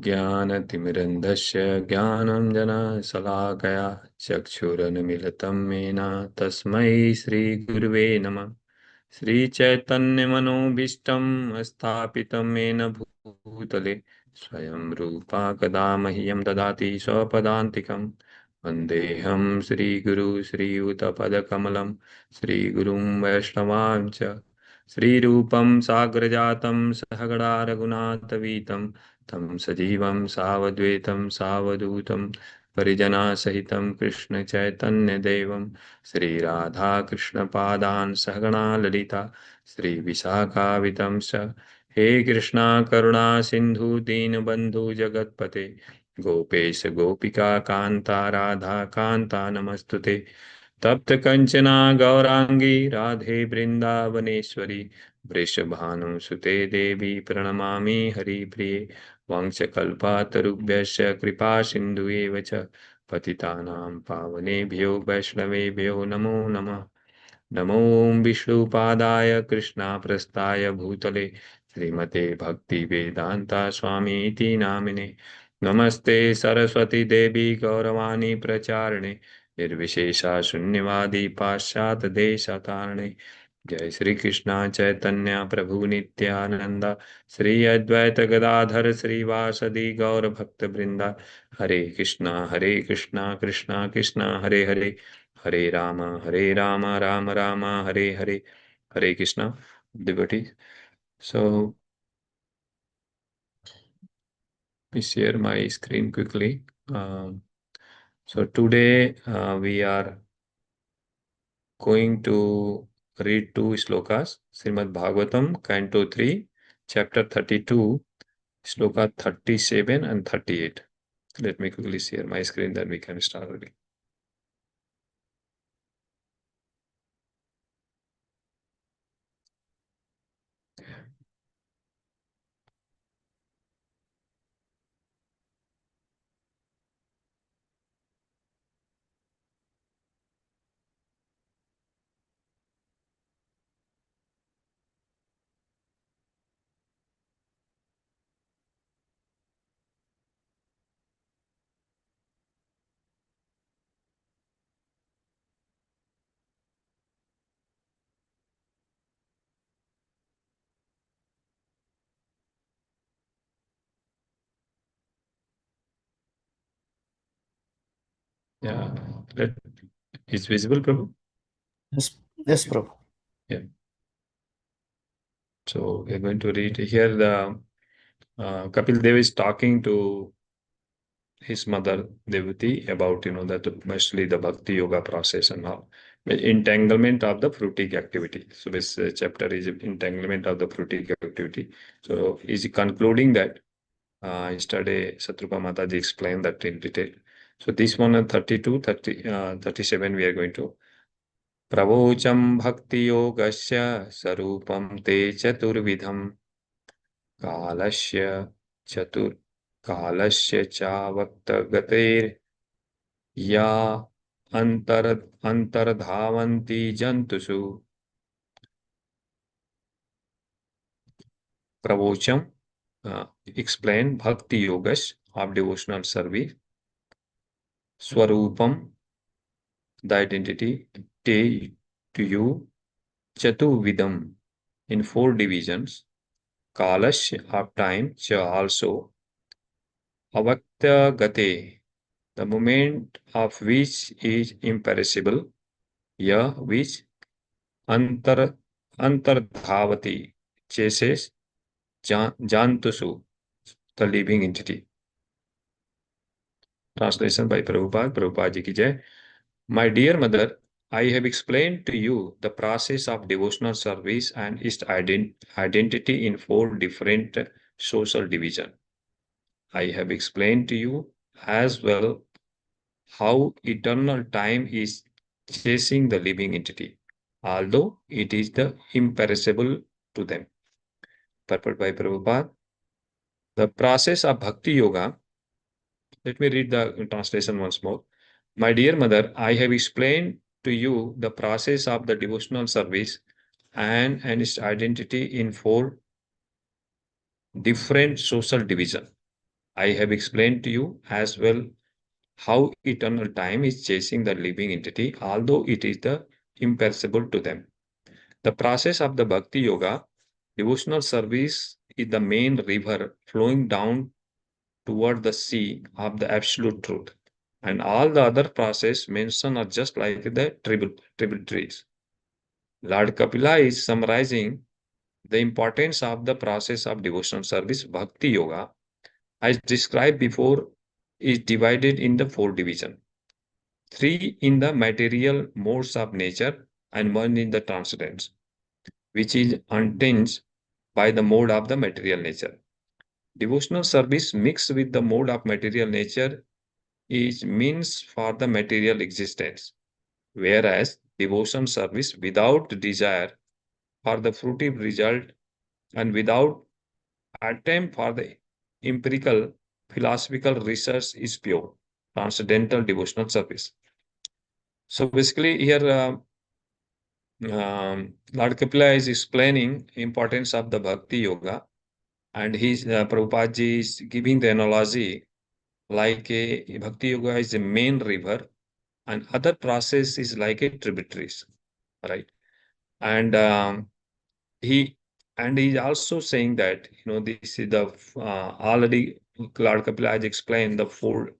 ज्ञानतिमिरन्धस्य ज्ञानाञ्जनशलाकया चक्षुरुन्मीलितं येन तस्मै श्रीगुरुवे नमः। श्रीचैतन्यमनोभीष्टं स्थापितं येन भूतले स्वयं रूपा कदा मह्यं ददाति स्वपदान्तिकं। वन्देऽहं श्रीगुरु श्रीयुतपदकमलं श्रीगुरुं वैष्णवांश्च श्रीरूपं साग्रजातं सहगणा रघुनाथवीतं तं सजीवं सावद्वैतं सावधूतं परिजनसहितं कृष्णचैतन्यदेवं श्रीराधाकृष्णपादान् सहगणा ललिता श्रीविशाखावितं च। हे कृष्णा करुणा सिन्धु दीनबन्धु जगत्पते गोपेश गोपिका कान्ता राधा कान्ता नमस्तुते। तप्त कंचना गौरांगी राधे वृंदावनेश्वरी वृषभानुसुते देवी प्रणमामि हरिप्रिये। वंशकल्पातरुभ्यश्च कृपा सिन्धुएव च पतितानां पावनेभ्यो वैष्णवेभ्यो नमो नमः। नमो विष्णुपादाय कृष्णाप्रस्थाय भूतले श्रीमते भक्तिवेदान्ता स्वामीति नामिने। नमस्ते सरस्वती देवी गौरवाणी प्रचारिणे निर्विशेषा शून्यवादी पाश्चात देशतारिणे। जय श्री कृष्ण चैतन्य प्रभु नित्यानंद श्री अद्वैत गदाधर श्रीवासदि गौर भक्त वृंदा। हरे Krishna Krishna Krishna Hare Hare Hare Ram Ram Hare Hare. Hare Krishna, devotees. So, let me share my screen quickly. So today we are going to read two slokas, Srimad Bhagavatam, Canto 3, Chapter 32, Sloka 37 and 38. Let me quickly share my screen, then we can start reading. Yeah, let, is visible, Prabhu? Yes, yes, Prabhu. Yeah. So we're going to read here the Kapil Dev is talking to his mother Devati about that mostly the bhakti yoga process and how entanglement of the fruitic activity. So this chapter is entanglement of the fruitic activity. So is concluding that yesterday Satrupa Mataji explained that in detail. So this one 32, 37 we are going to प्रवोचं भक्तियोगस्य स्वरूपं ते चतुर्विधम् कालस्य चतुर् कालस्य चावक्तगतेर्या अंतर्धावन्ति जन्तुषु प्रवोचम explain bhakti yogas of devotional service swarupam the identity te to you chatuvidam in four divisions kalash of time cha also avakta gate the moment of which is imperishable ya which antar antardhavati chases jantusu the living entity. Translation by Prabhupada. Prabhupada ji ki jai. My dear mother, I have explained to you the process of devotional service and its identity in four different social divisions. I have explained to you as well how eternal time is chasing the living entity, although it is the imperishable to them. Purport by Prabhupada. The process of Bhakti Yoga. Let me read the translation once more. My dear mother, I have explained to you the process of the devotional service and its identity in four different social divisions. I have explained to you as well how eternal time is chasing the living entity, although it is the imperishable to them. The process of the Bhakti Yoga, devotional service, is the main river flowing down toward the sea of the absolute truth. And all the other process mentioned are just like the tributaries. Lord Kapila is summarizing the importance of the process of devotional service. Bhakti Yoga, as described before, is divided into four divisions. Three in the material modes of nature and one in the transcendence, which is untinged by the mode of the material nature. Devotional service mixed with the mode of material nature is means for the material existence, whereas devotion service without desire for the fruitive result and without attempt for the empirical philosophical research is pure transcendental devotional service. So basically here Lord Kapila is explaining importance of the Bhakti Yoga, and he's Prabhupada ji is giving the analogy like a Bhakti Yoga is a main river and other process is like a tributaries, right? And he he's also saying that this is the already Lord Kapila has explained the four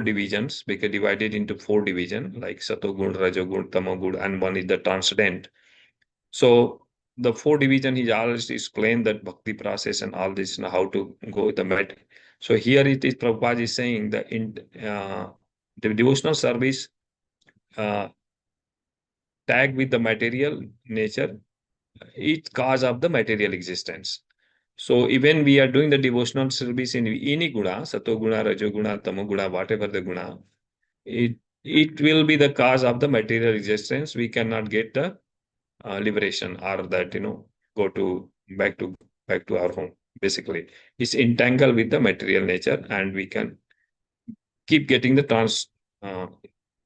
divisions because divided into four divisions like Satogun, Rajogun, Tamogun, and one is the transcendent. So the four division he already explained that bhakti process and all this and how to go with the med. So here it is Prabhupada is saying that in the devotional service uh, tag with the material nature, it cause of the material existence. So even we are doing the devotional service in any guna, satoguna, rajoguna, tamoguna, whatever the guna, it it will be the cause of the material existence. We cannot get the liberation or that go to back to back to our home. Basically, it's entangled with the material nature, and we can keep getting the uh,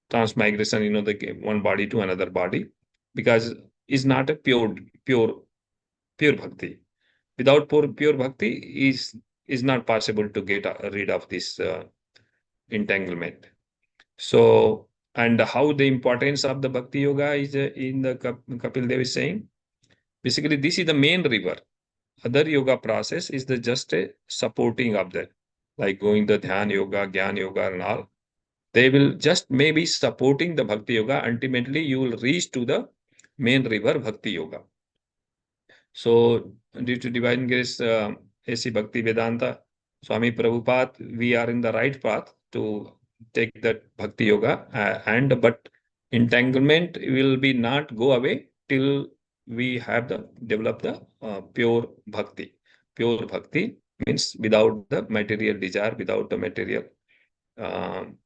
transmigration. The one body to another body, because it's not a pure bhakti. Without pure bhakti is not possible to get rid of this entanglement. So, and how the importance of the bhakti yoga is in the Kapil Dev is saying, basically this is the main river. Other yoga process is the just a supporting of that, like going the dhyan yoga, gyan yoga, and all. They will just maybe supporting the bhakti yoga. Ultimately, you will reach to the main river bhakti yoga. So, due to divine grace, AC Bhakti Vedanta, Swami Prabhupada, we are in the right path to take that Bhakti Yoga, and but entanglement will be not go away till we have the develop the pure Bhakti. Pure Bhakti means without the material desire, without the material um,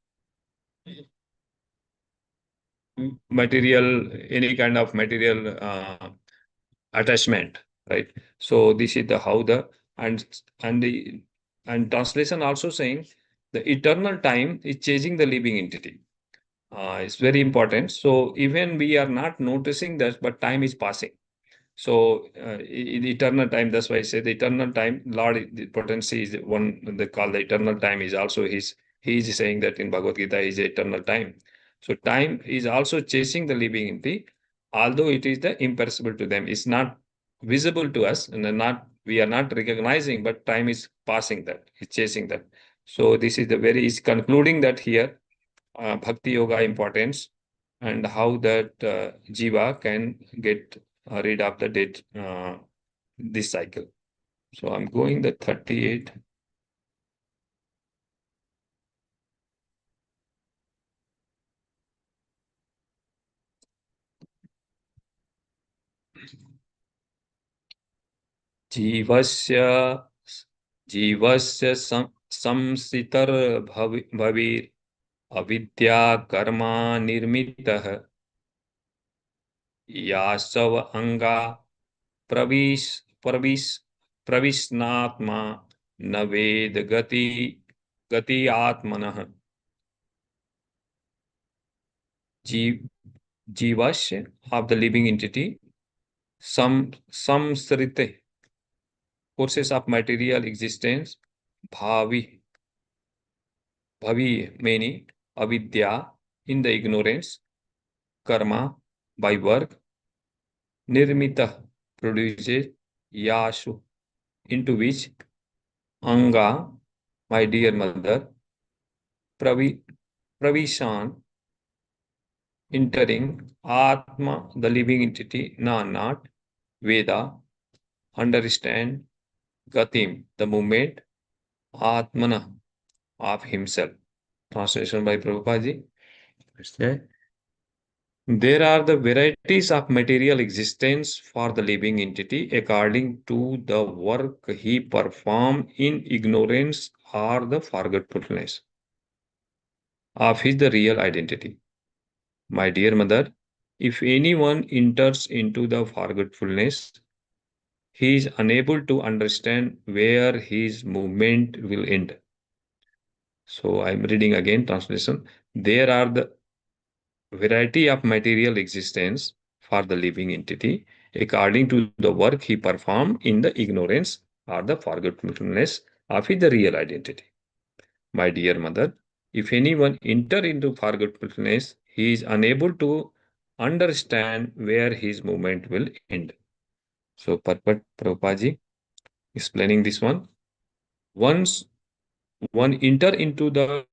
any kind of material attachment, right? So this is the how the and the and translation also saying the eternal time is changing the living entity. It's very important. So even we are not noticing that, but time is passing. So in eternal time, that's why I say the eternal time, Lord, the potency is one they call the eternal time is also his. He is saying that in Bhagavad Gita is eternal time. So time is also chasing the living entity, although it is the imperishable to them. It's not visible to us, and not we are not recognizing, but time is passing that, it's chasing that. So this is the very is concluding that here bhakti yoga importance and how that jiva can get rid of the dead this cycle. So I'm going the 38. जीवस्य जीवस्य संसितर भवीर अविद्या कर्मा निर्मितः यासव अंगा प्रविश प्रविश प्रविशनात्मा न वेद गति आत्मनः जीव जीवस्य of the living entity samsrite courses of material existence bhavi bhavi, many, avidya, in the ignorance, karma, by work, nirmita, produces, yashu, into which, anga, my dear mother, pravi, pravishan, entering, atma, the living entity, na, not, veda, understand, gatim, the movement, atmana, of himself. Translation by Prabhupada. Okay. There are the varieties of material existence for the living entity according to the work he performed in ignorance or the forgetfulness of his the real identity. My dear mother, if anyone enters into the forgetfulness, he is unable to understand where his movement will end. So I'm reading again translation. There are the variety of material existence for the living entity according to the work he performed in the ignorance or the forgetfulness of his the real identity. My dear mother, if anyone enter into forgetfulness, he is unable to understand where his movement will end. So, Parpat Prabhupada explaining this one. Once one enter into the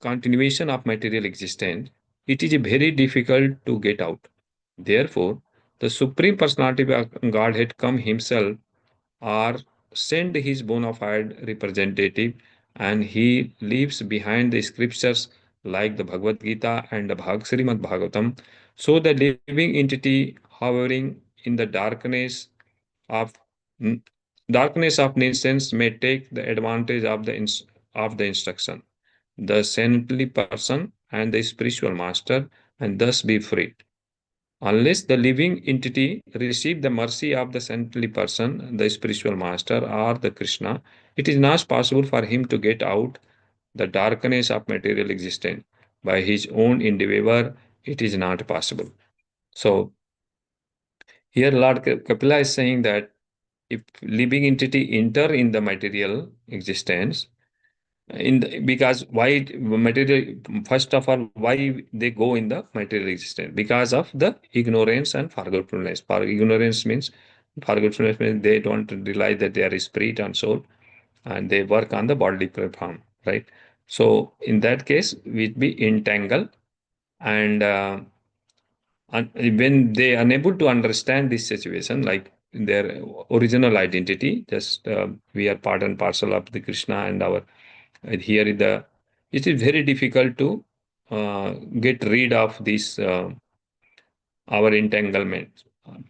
continuation of material existence, it is very difficult to get out. Therefore, the Supreme Personality of Godhead come himself or send his bona fide representative and he leaves behind the scriptures like the Bhagavad Gita and the Srimad Bhagavatam. So the living entity hovering in the of darkness of innocence may take the advantage of of the instruction, the saintly person and the spiritual master, and thus be freed. Unless the living entity receive the mercy of the saintly person, the spiritual master, or the Krishna, it is not possible for him to get out the darkness of material existence. By his own endeavor, it is not possible. So, here Lord Kapila is saying that if living entity enter in the material existence, because why material, first of all, why they go in the material existence? Because of the ignorance and forgetfulness. For ignorance means forgetfulness means they don't realize that they are spirit and soul and they work on the bodily form, right? So in that case we'd be entangled and when they unable to understand this situation, like their original identity, just we are part and parcel of the Krishna and our here is the it is very difficult to get rid of this our entanglement.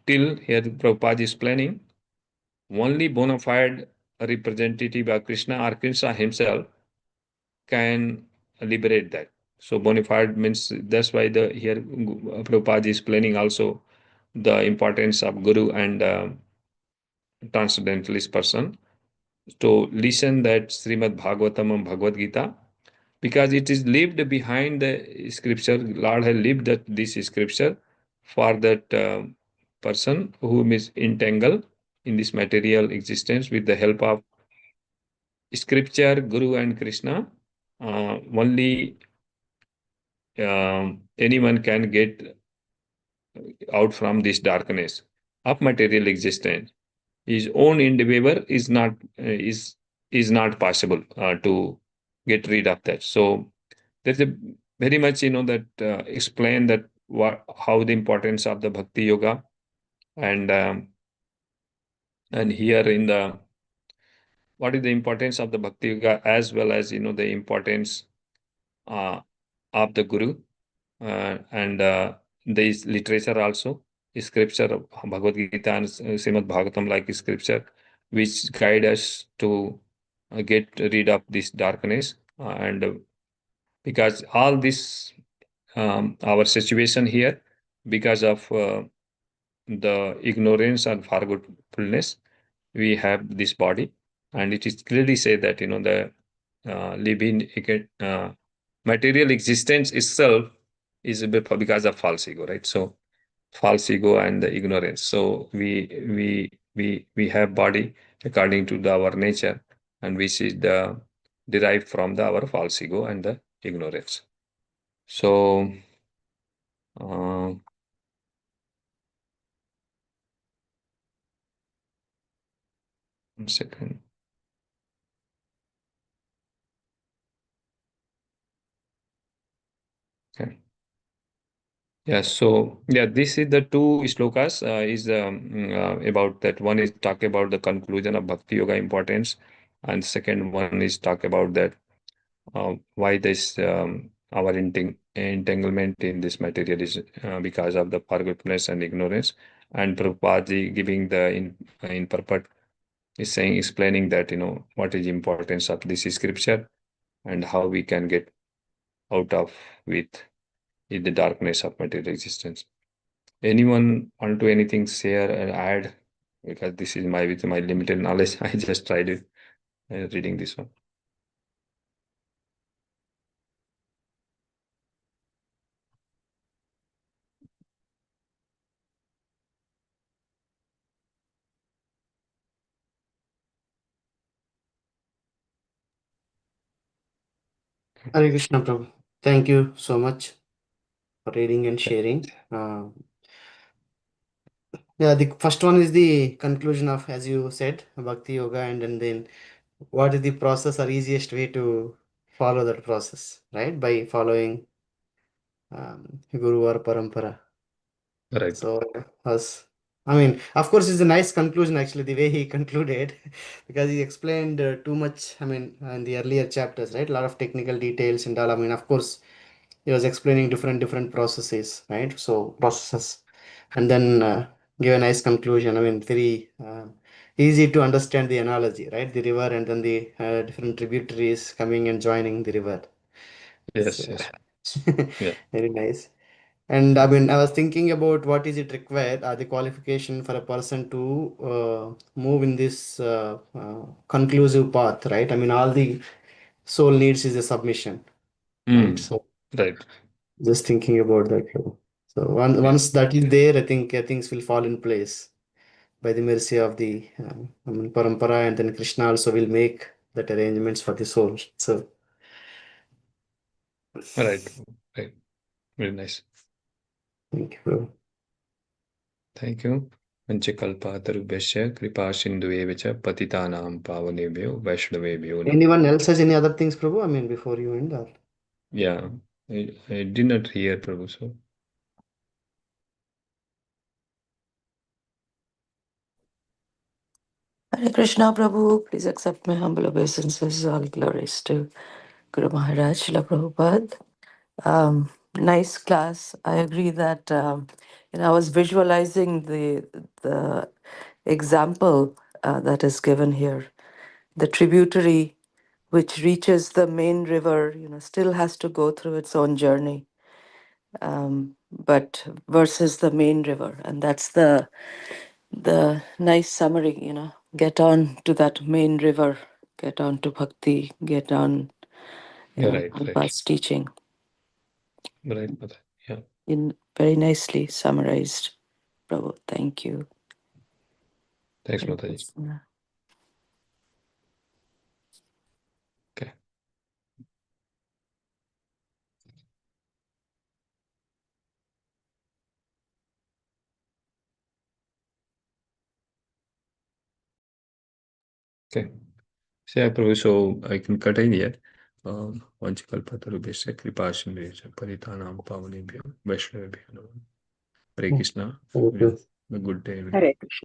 Till here Prabhupada is planning only bona fide representative of Krishna or Krishna himself can liberate that. So bona fide means that's why the here Prabhupada is planning also the importance of Guru and transcendentalist person to listen that Srimad Bhagavatam and Bhagavad Gita because it is lived behind the scripture. Lord has lived that this scripture for that person who is entangled in this material existence with the help of scripture, Guru and Krishna. Only anyone can get out from this darkness of material existence. His own endeavor is not possible to get rid of that. So there's a very much that explain that what how the importance of the bhakti yoga and here in the what is the importance of the bhakti yoga as well as the importance uh, of the guru and this literature also scripture of Bhagavad Gita and Srimad Bhagavatam like scripture which guide us to get rid of this darkness and because all this our situation here because of the ignorance and forgetfulness we have this body and it is clearly said that the living material existence itself is because of false ego, right? So false ego and the ignorance. So we have body according to our nature, and which is the derived from our false ego and the ignorance. So, 1 second. Okay. Yeah, so yeah, this is the two slokas is about that. One is talk about the conclusion of Bhakti Yoga importance, and second one is talk about that why this our entanglement in this material is because of the forgetfulness and ignorance. And Prabhupada ji giving the in purport is saying explaining that what is importance of this scripture and how we can get out of with in the darkness of material existence. Anyone want to anything share or add? Because this is my with my limited knowledge. I just tried it reading this one. Hare Krishna, Prabhu. Thank you so much for reading and sharing. Yeah, the first one is the conclusion of, as you said, Bhakti Yoga, and then what is the process or easiest way to follow that process, right? By following Guru or Parampara. Right. So, us, I mean, of course, it's a nice conclusion actually, the way he concluded, because he explained too much, I mean, in the earlier chapters, right? A lot of technical details and all. I mean, of course, he was explaining different processes, right? So, processes, and then give a nice conclusion. I mean, very easy to understand the analogy, right? The river and then the different tributaries coming and joining the river. Yes, So, yes. Yeah. very nice. And I mean, I was thinking about what is it required, the qualification for a person to move in this conclusive path, right? I mean, all the soul needs is a submission, right? Mm. So Right. just thinking about that. So Yeah. once that is there, I think things will fall in place by the mercy of the I mean, parampara, and then Krishna also will make that arrangements for the soul. So Right. Right. Very nice. thank you, bro. Thank you. Panchakalpatarubhyasya kripa sindhuve cha patitanam pavanebhyo vaishnavebhyo namo. Anyone else has any other things, Prabhu? I mean, before you end, or Yeah. I did not hear Prabhu. So Hare Krishna Prabhu, please accept my humble obeisances. All glories to Guru Maharaj, Srila Prabhupada. Nice class. I agree that I was visualizing the example that is given here. The tributary which reaches the main river, still has to go through its own journey, but versus the main river, and that's the nice summary. Get on to that main river, get on to bhakti, get on, yeah, right, right, Prabhupada's teaching. right, Mother. Yeah. In very nicely summarized, Prabhu. Thank you. Thanks, Hare Mataji. Krishna. Okay. Okay. So, yeah, Prabhu, so I can continue here. Vanchakalpatarubhyasya kripa sindhuve cha patitanam pavanebhyo vaishnavebhyo namo. Hare Krishna. thank you. A good day, everyone. Hare Krishna.